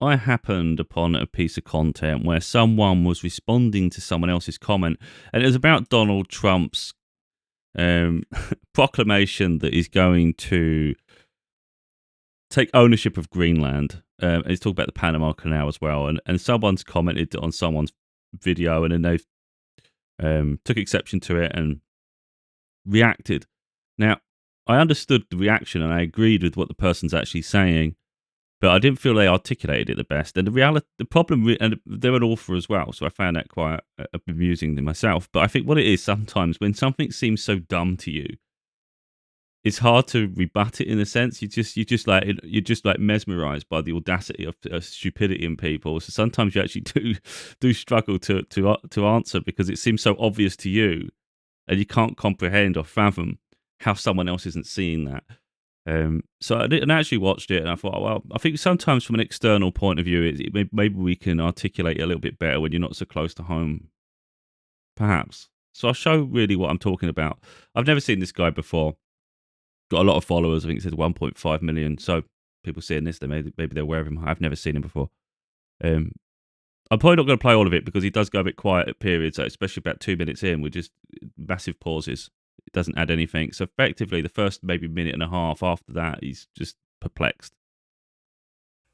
I happened upon a piece of content where someone was responding to someone else's comment, and it was about Donald Trump's um, proclamation that he's going to take ownership of Greenland. And he's talking about the Panama Canal as well, and someone's commented on someone's video, and then they took exception to it and reacted. Now, I understood the reaction and I agreed with what the person's actually saying, but I didn't feel they articulated it the best. And the problem, and they're an author as well, so I found that quite amusing to myself. But I think what it is sometimes when something seems so dumb to you, it's hard to rebut it in a sense. You're just like mesmerized by the audacity of stupidity in people. So sometimes you actually do struggle to answer because it seems so obvious to you, and you can't comprehend or fathom how someone else isn't seeing that. So I didn't actually watched it, and I thought, well, I think sometimes from an external point of view, maybe we can articulate it a little bit better when you're not so close to home, perhaps. So I'll show really what I'm talking about. I've never seen this guy before. Got a lot of followers. I think it says 1.5 million. So people seeing this, maybe they're aware of him. I've never seen him before. Um, I'm probably not going to play all of it because he does go a bit quiet at periods, especially about 2 minutes in with just massive pauses. It doesn't add anything. So effectively, the first maybe minute and a half after that, he's just perplexed.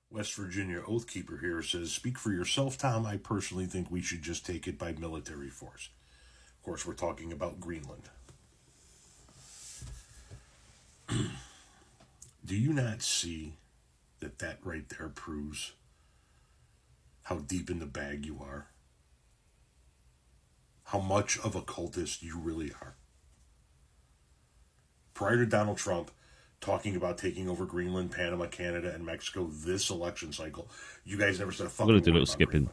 West Virginia Oathkeeper here says, "Speak for yourself, Tom. I personally think we should just take it by military force." Of course, we're talking about Greenland. Do you not see that right there proves how deep in the bag you are? How much of a cultist you really are? Prior to Donald Trump talking about taking over Greenland, Panama, Canada, and Mexico this election cycle, you guys never said a I'm going to fucking do a word little about skipping.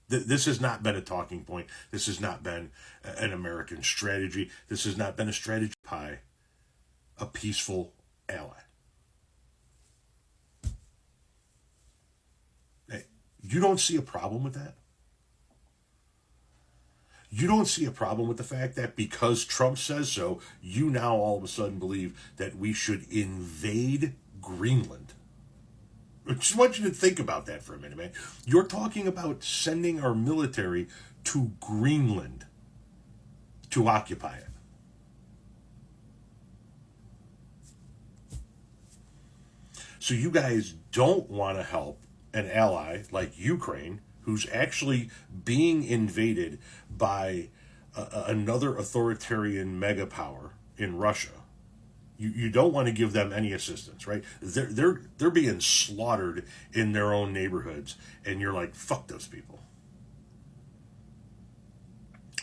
Greenland. This has not been a talking point. This has not been an American strategy. This has not been a strategy pie, a peaceful ally. Hey, you don't see a problem with that? You don't see a problem with the fact that because Trump says so, you now all of a sudden believe that we should invade Greenland. I just want you to think about that for a minute, man. You're talking about sending our military to Greenland to occupy it. So you guys don't want to help an ally like Ukraine, who's actually being invaded by another authoritarian megapower in Russia. You don't want to give them any assistance, right? They're being slaughtered in their own neighborhoods, and you're like, fuck those people.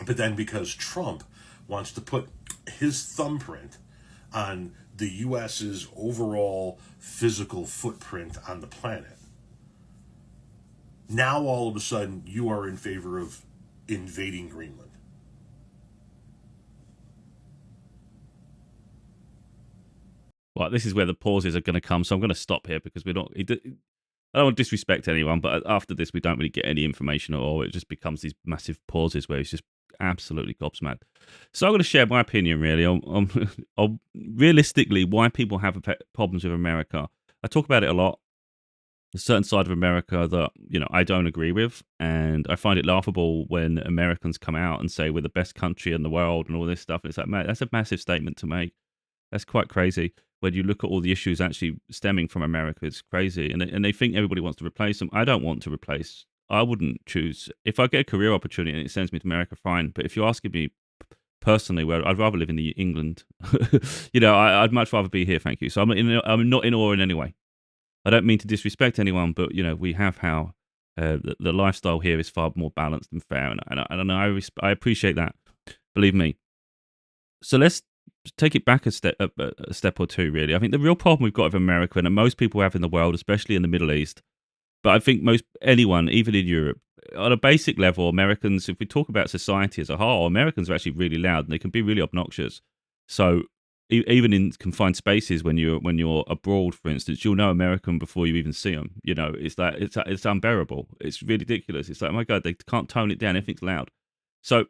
But then because Trump wants to put his thumbprint on the US's overall physical footprint on the planet, now all of a sudden you are in favor of invading Greenland. Well, this is where the pauses are going to come, so I'm going to stop here because we're not. I don't want to disrespect anyone, but after this, we don't really get any information at all. It just becomes these massive pauses where he's just absolutely gobsmacked. So I'm going to share my opinion really on realistically why people have problems with America. I talk about it a lot. A certain side of America that I don't agree with, and I find it laughable when Americans come out and say we're the best country in the world and all this stuff. And it's like, man, that's a massive statement to make. That's quite crazy. When you look at all the issues actually stemming from America, it's crazy. And they think everybody wants to replace them. I don't want to replace. I wouldn't choose. If I get a career opportunity and it sends me to America, fine. But if you're asking me personally, where I'd rather live in England, I'd much rather be here. Thank you. So I'm not in awe in any way. I don't mean to disrespect anyone, but we have how the lifestyle here is far more balanced and fair, and I appreciate that. Believe me. So let's take it back a step or two. Really, I think the real problem we've got with America, and that most people have in the world, especially in the Middle East, but I think anyone, even in Europe, on a basic level, Americans, if we talk about society as a whole, Americans are actually really loud and they can be really obnoxious. So even in confined spaces, when you're abroad, for instance, you'll know American before you even see them. It's like it's unbearable. It's ridiculous. It's like, oh my God, they can't tone it down. Everything's loud. So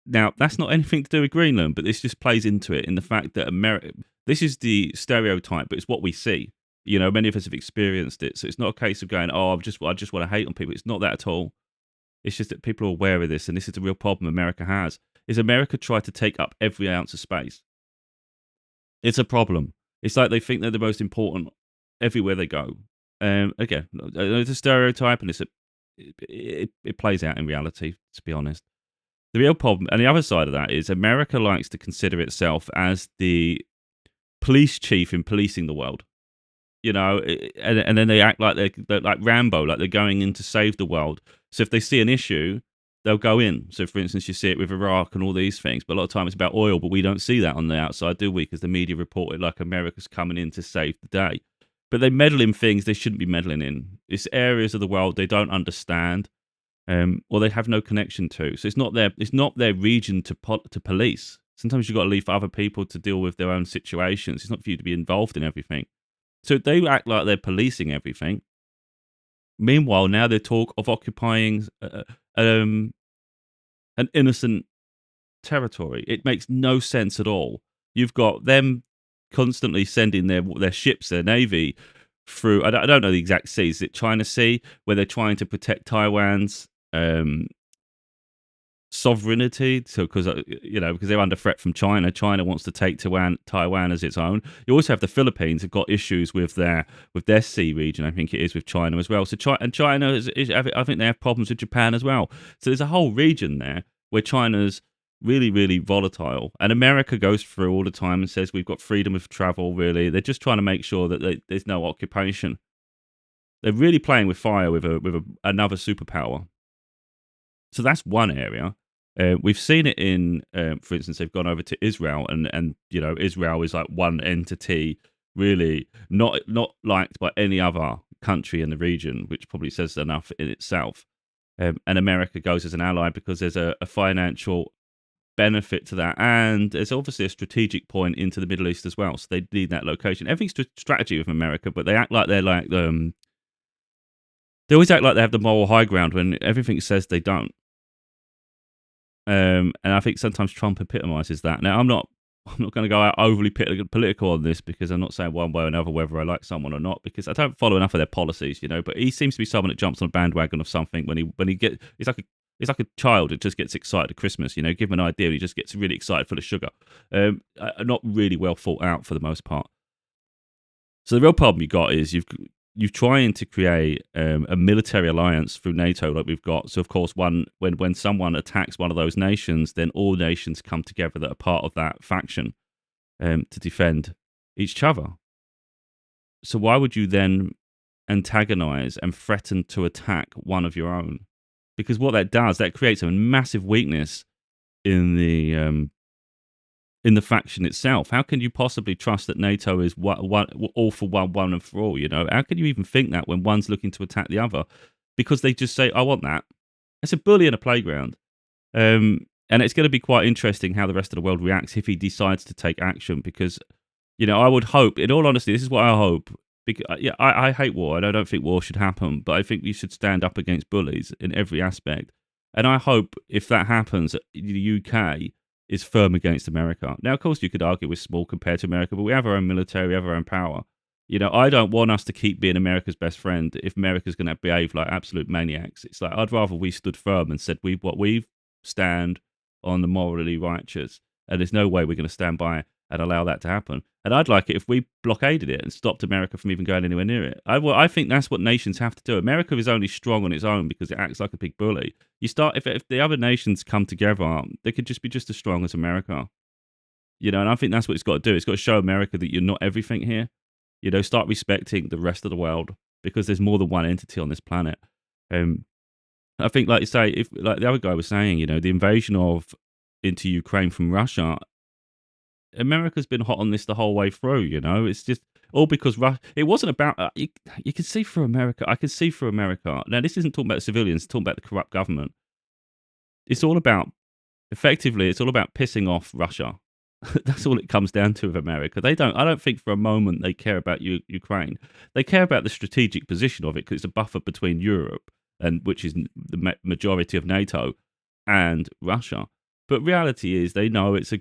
now that's not anything to do with Greenland, but this just plays into it in the fact that America. This is the stereotype, but it's what we see. Many of us have experienced it. So it's not a case of going, oh, I just want to hate on people. It's not that at all. It's just that people are aware of this, and this is the real problem America has. Is America try to take up every ounce of space? It's a problem. It's like they think they're the most important everywhere they go. Again, it's a stereotype, and it plays out in reality. To be honest, the real problem, and the other side of that is America likes to consider itself as the police chief in policing the world. And then they act like they're like Rambo, like they're going in to save the world. So if they see an issue, they'll go in. So for instance, you see it with Iraq and all these things, but a lot of time it's about oil, but we don't see that on the outside, do we? Because the media report it like America's coming in to save the day. But they meddle in things they shouldn't be meddling in. It's areas of the world they don't understand, or they have no connection to. So it's not their region to police. Sometimes you've got to leave for other people to deal with their own situations. It's not for you to be involved in everything. So they act like they're policing everything. Meanwhile, now they talk of occupying an innocent territory. It makes no sense at all. You've got them constantly sending their ships, their navy, through. I don't know the exact seas. Is it China Sea, where they're trying to protect Taiwan's sovereignty? So because they're under threat from China. China wants to take Taiwan as its own. You also have the Philippines have got issues with their sea region. I think it is with China as well. So China I think they have problems with Japan as well. So there's a whole region there where China's really, really volatile, and America goes through all the time and says we've got freedom of travel. Really, they're just trying to make sure that there's no occupation. They're really playing with fire with another superpower. So that's one area. We've seen it in, for instance, they've gone over to Israel, and Israel is like one entity, really not liked by any other country in the region, which probably says enough in itself. And America goes as an ally because there's a financial benefit to that, and there's obviously a strategic point into the Middle East as well. So they need that location. Everything's strategy with America, but they act like they're like they always act like they have the moral high ground when everything says they don't. And I think sometimes Trump epitomizes that. Now, I'm not going to go out overly political on this because I'm not saying one way or another whether I like someone or not, because I don't follow enough of their policies, But he seems to be someone that jumps on a bandwagon of something when he gets. It's like a child that just gets excited at Christmas. Give him an idea and he just gets really excited full of sugar. Not really well thought out for the most part. So the real problem you got is you're trying to create a military alliance through NATO like we've got. So, of course, when someone attacks one of those nations, then all nations come together that are part of that faction to defend each other. So why would you then antagonize and threaten to attack one of your own? Because what that does, that creates a massive weakness in the faction itself. How can you possibly trust that NATO is all for one and for all? How can you even think that when one's looking to attack the other? Because they just say, "I want that." It's a bully in a playground, and it's going to be quite interesting how the rest of the world reacts if he decides to take action. Because I would hope, in all honesty, this is what I hope. Because, I hate war, and I don't think war should happen. But I think we should stand up against bullies in every aspect. And I hope if that happens, the UK is firm against America. Now, of course, you could argue we're small compared to America, but we have our own military, we have our own power. I don't want us to keep being America's best friend if America's going to behave like absolute maniacs. It's like I'd rather we stood firm and said we stand on the morally righteous, and there's no way we're going to stand by and allow that to happen. And I'd like it if we blockaded it and stopped America from even going anywhere near it. I think that's what nations have to do. America is only strong on its own because it acts like a big bully. If the other nations come together, they could just be just as strong as America. And I think that's what it's got to do. It's got to show America that you're not everything here. Start respecting the rest of the world because there's more than one entity on this planet. I think, like you say, if like the other guy was saying, the invasion into Ukraine from Russia, America's been hot on this the whole way through. It's just all because it wasn't about you can see through America. I can see through America. Now, this isn't talking about civilians. It's talking about the corrupt government. It's all about pissing off Russia. That's all it comes down to with America. I don't think for a moment they care about Ukraine. They care about the strategic position of it because it's a buffer between Europe, which is the majority of NATO, and Russia. But reality is they know it's a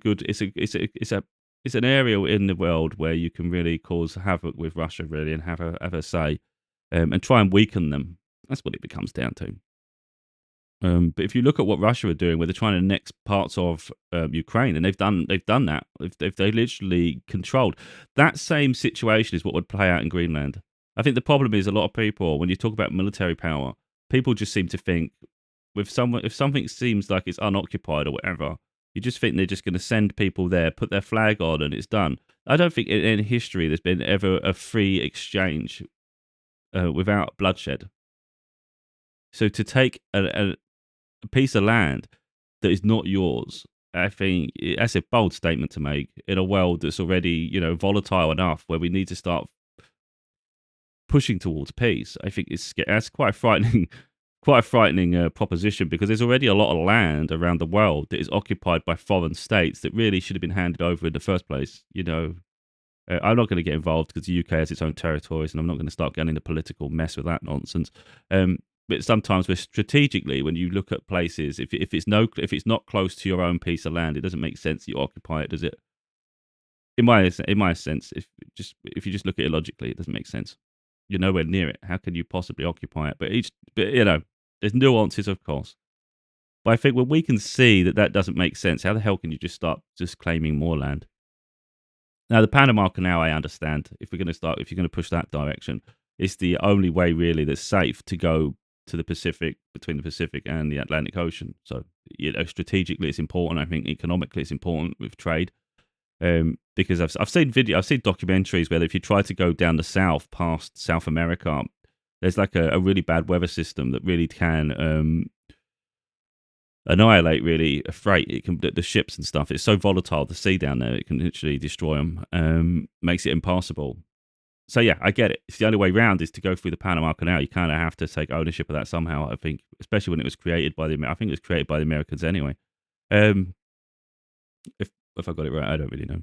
it's an area in the world where you can really cause havoc with Russia, really, and have a say, and try and weaken them. That's what it becomes down to. But if you look at what Russia are doing, where they're trying to annex parts of Ukraine, and they've done that, they literally controlled that same situation is what would play out in Greenland. I think the problem is a lot of people, when you talk about military power, people just seem to think with someone if something seems like it's unoccupied or whatever, you just think they're just going to send people there, put their flag on, and it's done. I don't think in history there's been ever a free exchange without bloodshed. So to take a piece of land that is not yours, I think that's a bold statement to make in a world that's already, volatile enough where we need to start pushing towards peace. I think that's quite a frightening, quite a frightening proposition because there's already a lot of land around the world that is occupied by foreign states that really should have been handed over in the first place. I'm not going to get involved because the UK has its own territories, and I'm not going to start getting into political mess with that nonsense. But sometimes, strategically, when you look at places, if it's not close to your own piece of land, it doesn't make sense you occupy it, does it? In my sense, if you just look at it logically, it doesn't make sense. You're nowhere near it. How can you possibly occupy it? But there's nuances, of course. But I think when we can see that doesn't make sense, how the hell can you just start just claiming more land? Now, the Panama Canal, I understand. If you're going to push that direction, it's the only way really that's safe to go to the Pacific, between the Pacific and the Atlantic Ocean. So, strategically, it's important. I think economically, it's important with trade. Because I've seen documentaries where if you try to go down the south past South America, there's like a really bad weather system that really can annihilate really a freight. It can the ships and stuff. It's so volatile, the sea down there, it can literally destroy them. Makes it impassable. So yeah, I get it. It's the only way round is to go through the Panama Canal. You kind of have to take ownership of that somehow. I think, especially when it was created by I think it was created by the Americans anyway. Um, if I got it right, I don't really know.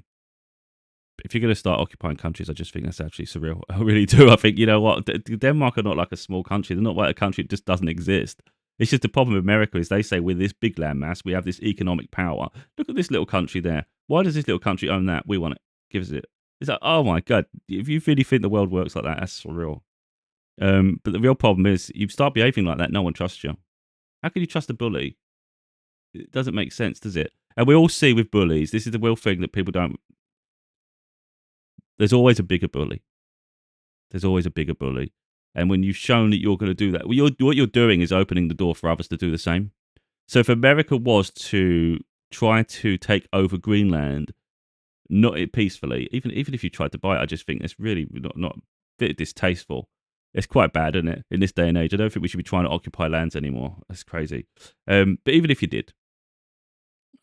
If you're going to start occupying countries, I just think that's actually surreal. I really do. I think, you know what, Denmark are not like a small country. They're not like a country that just doesn't exist. It's just the problem with America is they say we're this big landmass, we have this economic power. Look at this little country there. Why does this little country own that? We want it. Give us it. It's like, oh my God, if you really think the world works like that, that's surreal. But the real problem is you start behaving like that, no one trusts you. How can you trust a bully? It doesn't make sense, does it? And we all see with bullies, this is the real thing that people don't. There's always a bigger bully. There's always a bigger bully. And when you've shown that you're going to do that, what you're doing is opening the door for others to do the same. So if America was to try to take over Greenland, not peacefully, even if you tried to buy it, I just think it's really not a bit distasteful. It's quite bad, isn't it? In this day and age, I don't think we should be trying to occupy lands anymore. That's crazy. But even if you did,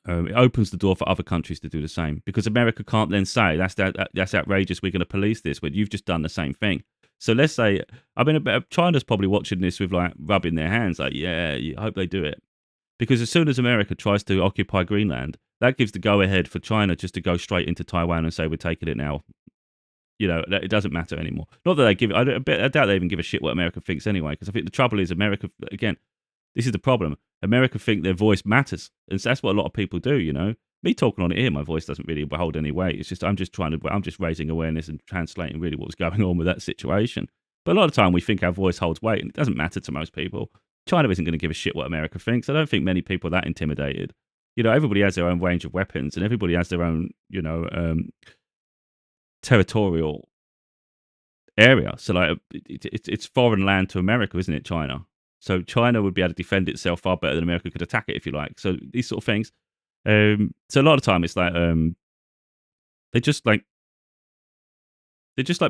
it opens the door for other countries to do the same because America can't then say that's outrageous. We're going to police this when you've just done the same thing. So let's say, I mean, China's probably watching this with like rubbing their hands, like, yeah, I hope they do it, because as soon as America tries to occupy Greenland, that gives the go ahead for China just to go straight into Taiwan and say we're taking it now. It doesn't matter anymore. Not that they give. I doubt they even give a shit what America thinks anyway, because I think the trouble is America again. This is the problem. America think their voice matters, and that's what a lot of people do. Me talking on it here, my voice doesn't really hold any weight. It's just I'm just raising awareness and translating really what was going on with that situation. But a lot of time we think our voice holds weight, and it doesn't matter to most people. China isn't going to give a shit what America thinks. I don't think many people are that intimidated. Everybody has their own range of weapons, and everybody has their own, territorial area. So like, it's foreign land to America, isn't it? China. So China would be able to defend itself far better than America could attack it, if you like. So these sort of things. So a lot of time it's like they just like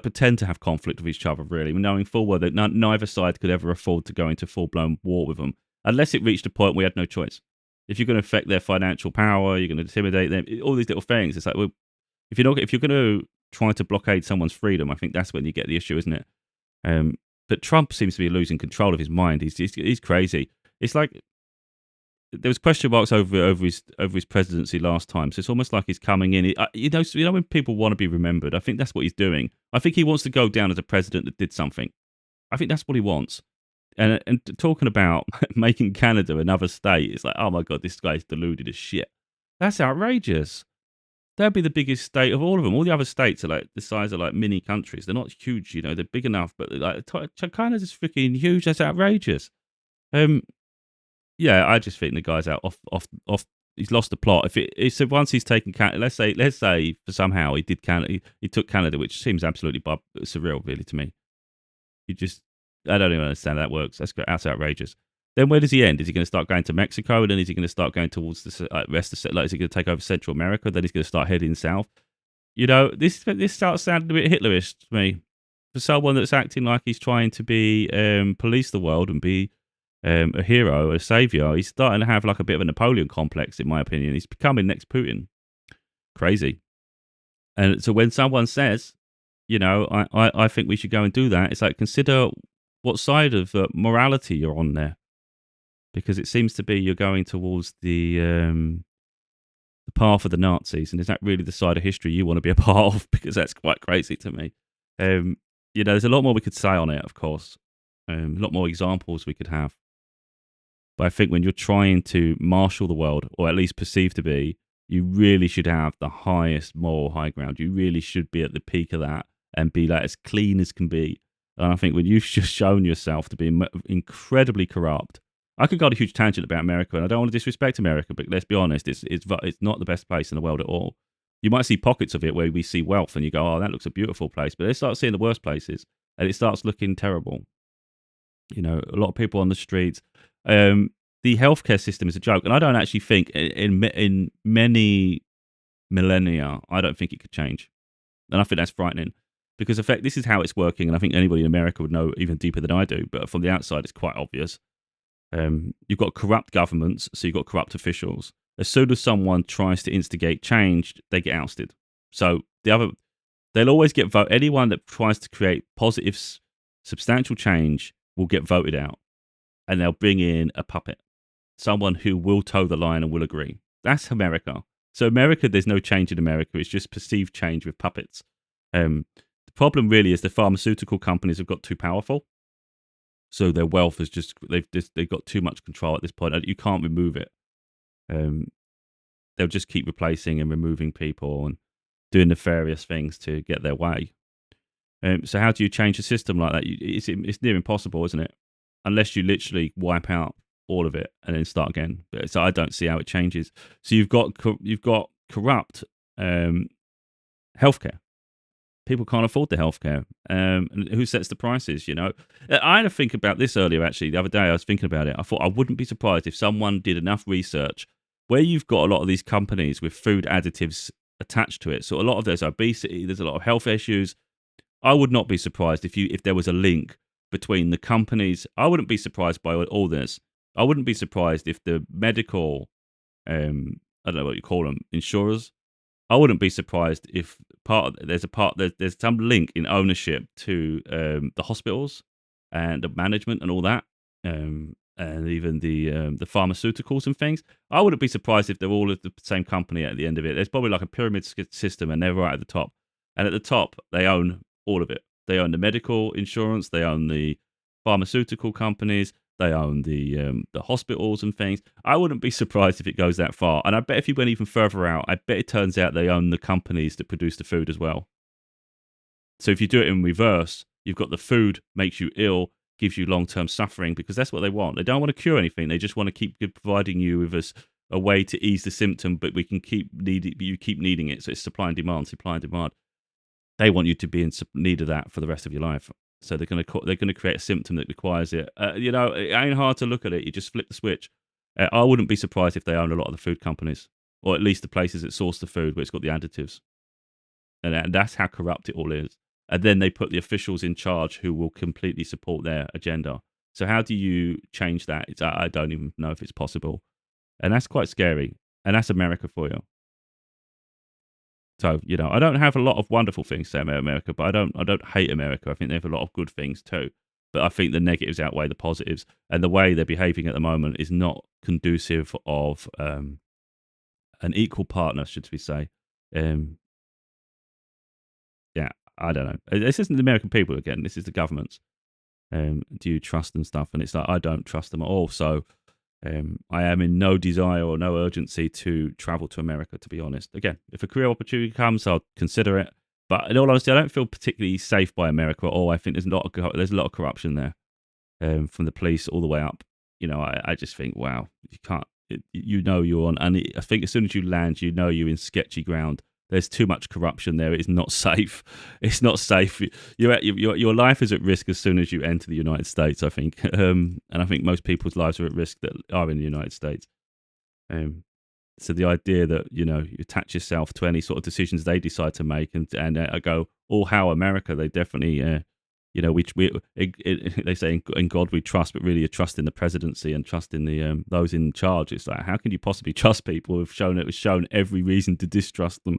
pretend to have conflict with each other, really, knowing full well that neither side could ever afford to go into full blown war with them, unless it reached a point where we had no choice. If you're going to affect their financial power, you're going to intimidate them, all these little things. It's like, well, if you're going to try to blockade someone's freedom, I think that's when you get the issue, isn't it? But Trump seems to be losing control of his mind. He's crazy. It's like there was question marks over his presidency last time, so it's almost like he's coming in. When people want to be remembered, I think that's what he's doing. I think he wants to go down as a president that did something. I think that's what he wants. And talking about making Canada another state, it's like, oh my God, this guy's deluded as shit. That's outrageous. They'll be the biggest state of all of them. All the other states are like the size of like mini countries. They're not huge, you know. They're big enough, but like China's is freaking huge. That's outrageous. Um, yeah, I just think the guy's out off. He's lost the plot. So once he's taken Canada, let's say for somehow he did Canada, he took Canada, which seems absolutely surreal, really, to me. You just, I don't even understand how that works. That's outrageous. Then where does he end? Is he going to start going to Mexico, and then is he going to start going towards the rest of like, is he going to take over Central America? Then he's going to start heading south. You know, this starts sounding a bit Hitlerish to me. For someone that's acting like he's trying to be police the world and be a hero, a savior, he's starting to have like a bit of a Napoleon complex, in my opinion. He's becoming next Putin. Crazy. And so when someone says, you know, I think we should go and do that, it's like, consider what side of morality you're on there. Because it seems to be you're going towards the path of the Nazis, and is that really the side of history you want to be a part of? Because that's quite crazy to me. You know, there's a lot more we could say on it, of course. A lot more examples we could have. But I think when you're trying to marshal the world, or at least perceived to be, you really should have the highest moral high ground. You really should be at the peak of that and be like as clean as can be. And I think when you've just shown yourself to be incredibly corrupt, I could go on a huge tangent about America, and I don't want to disrespect America, but let's be honest, it's not the best place in the world at all. You might see pockets of it where we see wealth, and you go, "Oh, that looks a beautiful place," but they start seeing the worst places, and it starts looking terrible. You know, a lot of people on the streets. The healthcare system is a joke, and I don't actually think in many millennia, I don't think it could change, and I think that's frightening because in fact this is how it's working, and I think anybody in America would know even deeper than I do. But from the outside, it's quite obvious. You've got corrupt governments, so you've got corrupt officials. As soon as someone tries to instigate change, they get ousted. So they'll always get voted. Anyone that tries to create positive, substantial change will get voted out, and they'll bring in a puppet, someone who will toe the line and will agree. That's America. So America, there's no change in America. It's just perceived change with puppets. The problem really is the pharmaceutical companies have got too powerful. So their wealth is they've got too much control at this point. You can't remove it. They'll just keep replacing and removing people and doing nefarious things to get their way. So how do you change a system like that? It's near impossible, isn't it? Unless you literally wipe out all of it and then start again. So I don't see how it changes. So you've got corrupt healthcare. People can't afford the healthcare. And who sets the prices, you know? I had to think about this earlier, actually. The other day, I was thinking about it. I thought I wouldn't be surprised if someone did enough research where you've got a lot of these companies with food additives attached to it. So a lot of there's obesity, there's a lot of health issues. I would not be surprised if there was a link between the companies. I wouldn't be surprised by all this. I wouldn't be surprised if the medical, I don't know what you call them, insurers. I wouldn't be surprised if there's some link in ownership to the hospitals and the management and all that, and even the pharmaceuticals and things. I wouldn't be surprised if they're all at the same company at the end of it. There's probably like a pyramid system, and they're right at the top. And at the top, they own all of it. They own the medical insurance. They own the pharmaceutical companies. They own the hospitals and things. I wouldn't be surprised if it goes that far. And I bet if you went even further out, I bet it turns out they own the companies that produce the food as well. So if you do it in reverse, you've got the food makes you ill, gives you long-term suffering, because that's what they want. They don't want to cure anything. They just want to keep providing you with a way to ease the symptom, but you keep needing it. So it's supply and demand. They want you to be in need of that for the rest of your life. So they're going to create a symptom that requires it. You know, it ain't hard to look at it. You just flip the switch. I wouldn't be surprised if they own a lot of the food companies, or at least the places that source the food where it's got the additives. And that's how corrupt it all is. And then they put the officials in charge who will completely support their agenda. So how do you change that? I don't even know if it's possible. And that's quite scary. And that's America for you. So, you know, I don't have a lot of wonderful things to say about America, but I don't hate America. I think they have a lot of good things too. But I think the negatives outweigh the positives. And the way they're behaving at the moment is not conducive of an equal partner, should we say. Yeah, I don't know. This isn't the American people again. This is the governments. Do you trust and stuff? And it's like, I don't trust them at all. So I am in no desire or no urgency to travel to America, to be honest. Again, if a career opportunity comes, I'll consider it. But in all honesty, I don't feel particularly safe by America at all. I think there's a lot of corruption there, from the police all the way up. I just think, wow, you can't. You're on, and I think as soon as you land, you're in sketchy ground. There's too much corruption there. It's not safe. It's not safe. Your life is at risk as soon as you enter the United States, I think. And I think most people's lives are at risk that are in the United States. Um, so the idea that you attach yourself to any sort of decisions they decide to make, and I go, oh, how America? They definitely, they say in God we trust, but really you trust in the presidency and trust in the those in charge. It's like, how can you possibly trust people who've shown every reason to distrust them?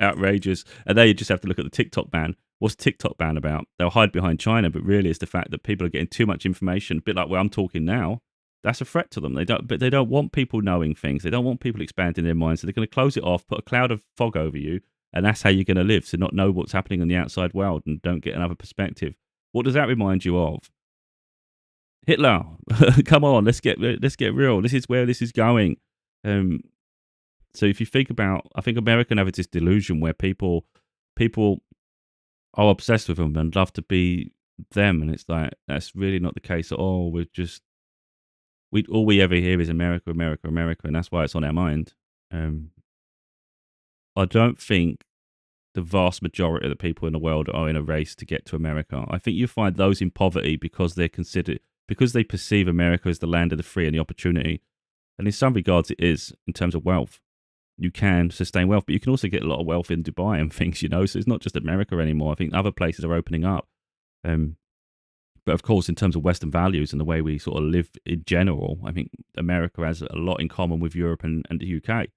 Outrageous. And there you just have to look at the TikTok ban. What's TikTok ban about? They'll hide behind China, but really it's the fact that people are getting too much information, a bit like where I'm talking now. That's a threat to them. They don't want people knowing things. They don't want people expanding their minds. So they're going to close it off, put a cloud of fog over you, and that's how you're going to live. So not know what's happening in the outside world and don't get another perspective. What does that remind you of? Hitler. Come on, let's get real. This is where this is going. Um, so if you think about, I think American have this delusion where people are obsessed with them and love to be them, and it's like that's really not the case at all. All we ever hear is America, America, America, and that's why it's on our mind. I don't think the vast majority of the people in the world are in a race to get to America. I think you find those in poverty because they perceive America as the land of the free and the opportunity. And in some regards, it is in terms of wealth. You can sustain wealth, but you can also get a lot of wealth in Dubai and things, So it's not just America anymore. I think other places are opening up. But of course, in terms of Western values and the way we sort of live in general, I think America has a lot in common with Europe and the UK,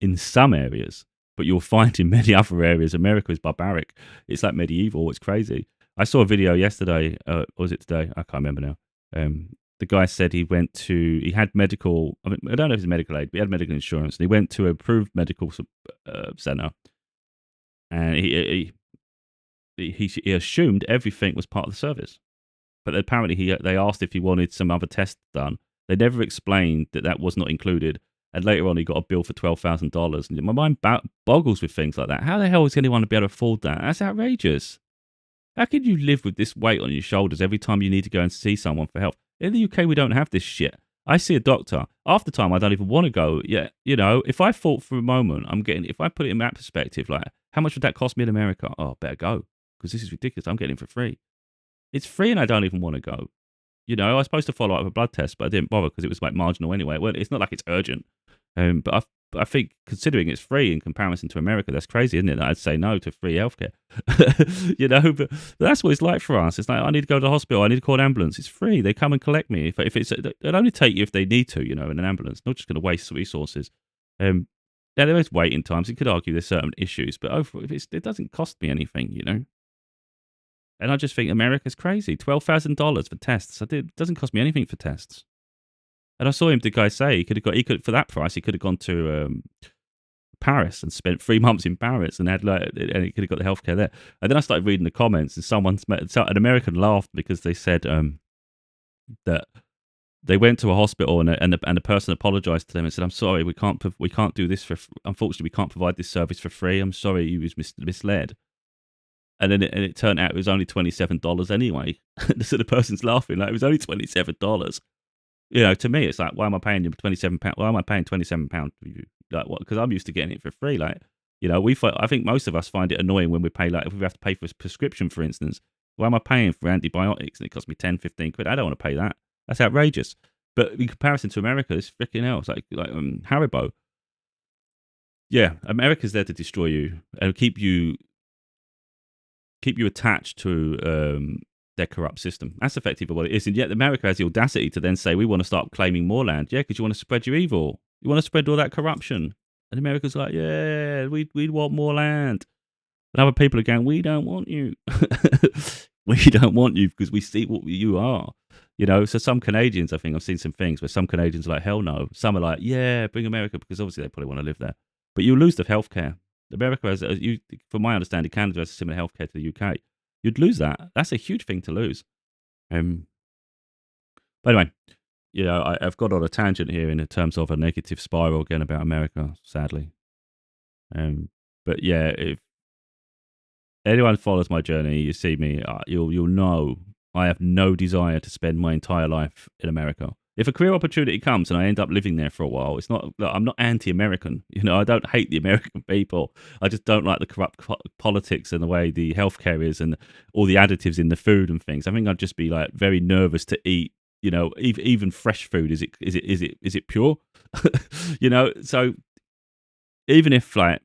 in some areas. But you'll find in many other areas, America is barbaric. It's like medieval. It's crazy. I saw a video yesterday, or was it today? I can't remember now. The guy said he had medical, I don't know if it's medical aid, but he had medical insurance. And he went to an approved medical center. And he assumed everything was part of the service. But apparently they asked if he wanted some other tests done. They never explained that was not included. And later on, he got a bill for $12,000. And my mind boggles with things like that. How the hell is anyone to be able to afford that? That's outrageous. How can you live with this weight on your shoulders every time you need to go and see someone for help? In the UK, we don't have this shit. I see a doctor. Half the time, I don't even want to go. Yeah, if I thought for a moment, if I put it in that perspective, like, how much would that cost me in America? Oh, I better go, because this is ridiculous. I'm getting it for free. It's free and I don't even want to go. I was supposed to follow up with a blood test, but I didn't bother because it was like marginal anyway. Well, it's not like it's urgent. But I think considering it's free in comparison to America, that's crazy, isn't it? That I'd say no to free healthcare. But that's what it's like for us. It's like, I need to go to the hospital. I need to call an ambulance. It's free. They come and collect me. If it's, they'll only take you if they need to, in an ambulance. Not just going to waste resources. Yeah, there is waiting times. You could argue there's certain issues, but overall, it doesn't cost me anything. And I just think America's crazy. $12,000 for tests. It doesn't cost me anything for tests. And I saw the guy say he could for that price, he could have gone to Paris and spent 3 months in Paris and and he could have got the healthcare there. And then I started reading the comments, and an American laughed because they said that they went to a hospital and the person apologized to them and said, "I'm sorry, we can't do this unfortunately, we can't provide this service for free. I'm sorry, you was misled." And then it turned out it was only $27 anyway. So the person's laughing like it was only $27. To me, it's like, why am I paying you £27? Why am I paying £27 for you? Like, what? Because I'm used to getting it for free. Like, I think most of us find it annoying when we pay, like, if we have to pay for a prescription, for instance. Why am I paying for antibiotics and it costs me 10, 15 quid? I don't want to pay that. That's outrageous. But in comparison to America, it's freaking hell. It's like Haribo. Yeah, America's there to destroy you and keep you attached to their corrupt system. That's effectively what it is. And yet America has the audacity to then say, we want to start claiming more land. Yeah, because you want to spread your evil. You want to spread all that corruption. And America's like, yeah, we want more land. And other people are going, we don't want you. We don't want you because we see what you are. So some Canadians, I think I've seen some things where some Canadians are like, hell no. Some are like, yeah, bring America, because obviously they probably want to live there. But you lose the healthcare. America has, from my understanding, Canada has similar healthcare to the UK. You'd lose that. That's a huge thing to lose. But anyway, I've got on a tangent here in terms of a negative spiral again about America, sadly. Um, but yeah, if anyone follows my journey, you see me, you'll know I have no desire to spend my entire life in America. If a career opportunity comes and I end up living there for a while, it's not. Look, I'm not anti-American. I don't hate the American people. I just don't like the corrupt politics and the way the healthcare is and all the additives in the food and things. I think I'd just be like very nervous to eat. Even fresh food. Is it pure? So even if like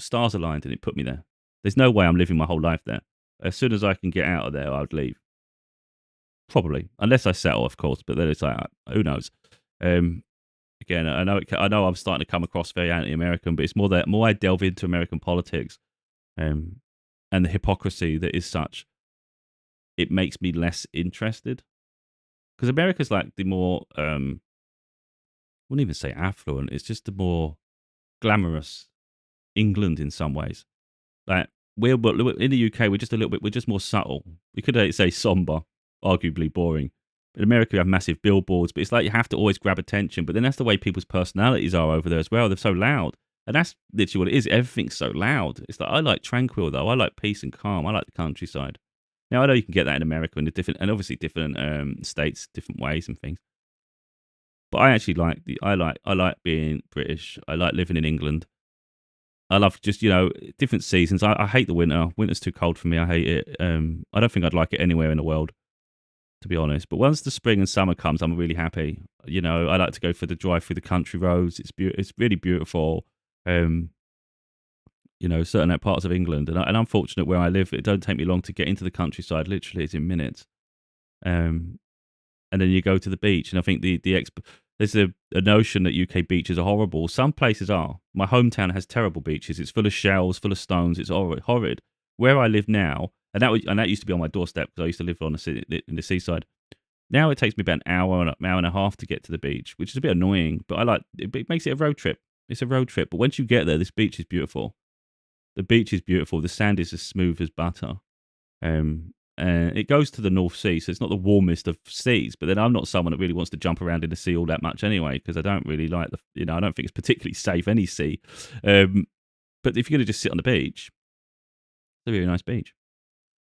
stars aligned and it put me there. There's no way I'm living my whole life there. As soon as I can get out of there, I would leave. Probably, unless I settle, of course. But then it's like, who knows? Um, Again, I know I'm starting to come across very anti-American, but it's more that more I delve into American politics, um, and the hypocrisy that is such, it makes me less interested. Because America's like the more, I wouldn't even say affluent. It's just the more glamorous England in some ways. Like we're in the UK, we're just a little bit. We're just more subtle. We could say somber, arguably boring. In America, we have massive billboards, but it's like you have to always grab attention. But then that's the way people's personalities are over there as well. They're so loud, and that's literally what it is. Everything's so loud. It's like I like tranquil though. I like peace and calm. I like the countryside. Now I know you can get that in America and obviously different states, different ways and things. But I actually like I like being British. I like living in England. I love just different seasons. I hate the winter. Winter's too cold for me. I hate it. I don't think I'd like it anywhere in the world, to be honest. But once the spring and summer comes, I'm really happy. I like to go for the drive through the country roads. It's really beautiful. Um, certain parts of England, and I'm fortunate where I live. It don't take me long to get into the countryside. Literally, it's in minutes. Um, and then you go to the beach. And I think there's a notion that UK beaches are horrible. Some places are. My hometown has terrible beaches. It's full of shells, full of stones. It's horrid. Where I live now, and that used to be on my doorstep because I used to live in the seaside. Now it takes me about an hour and a half to get to the beach, which is a bit annoying. But I like it. It makes it a road trip. It's a road trip. But once you get there, this beach is beautiful. The beach is beautiful. The sand is as smooth as butter. It goes to the North Sea, so it's not the warmest of seas. But then I'm not someone that really wants to jump around in the sea all that much anyway, because I don't really like I don't think it's particularly safe any sea. But if you're going to just sit on the beach, it's a really nice beach,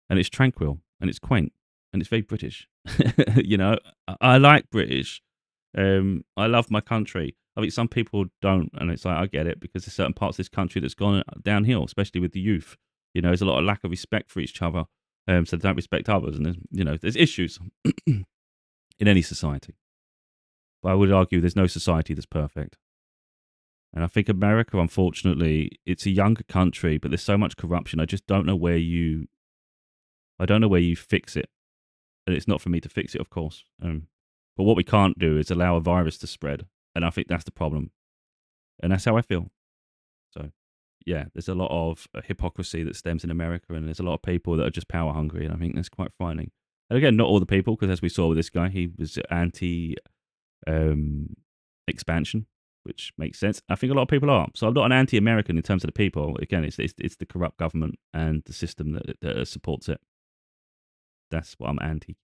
and it's tranquil and it's quaint and it's very British. I like British. I love my country. I think some people don't, and it's like I get it because there's certain parts of this country that's gone downhill, especially with the youth. There's a lot of lack of respect for each other. So they don't respect others, and there's issues in any society. But I would argue there's no society that's perfect. And I think America, unfortunately, it's a younger country, but there's so much corruption. I just don't know I don't know where you fix it, and it's not for me to fix it, of course. But what we can't do is allow a virus to spread, and I think that's the problem, and that's how I feel. So yeah, there's a lot of hypocrisy that stems in America, and there's a lot of people that are just power hungry, and I think that's quite frightening. And again, not all the people, because as we saw with this guy, he was anti expansion, which makes sense. I think a lot of people are. So I'm not an anti-American in terms of the people. Again, it's the corrupt government and the system that supports it. That's what I'm anti.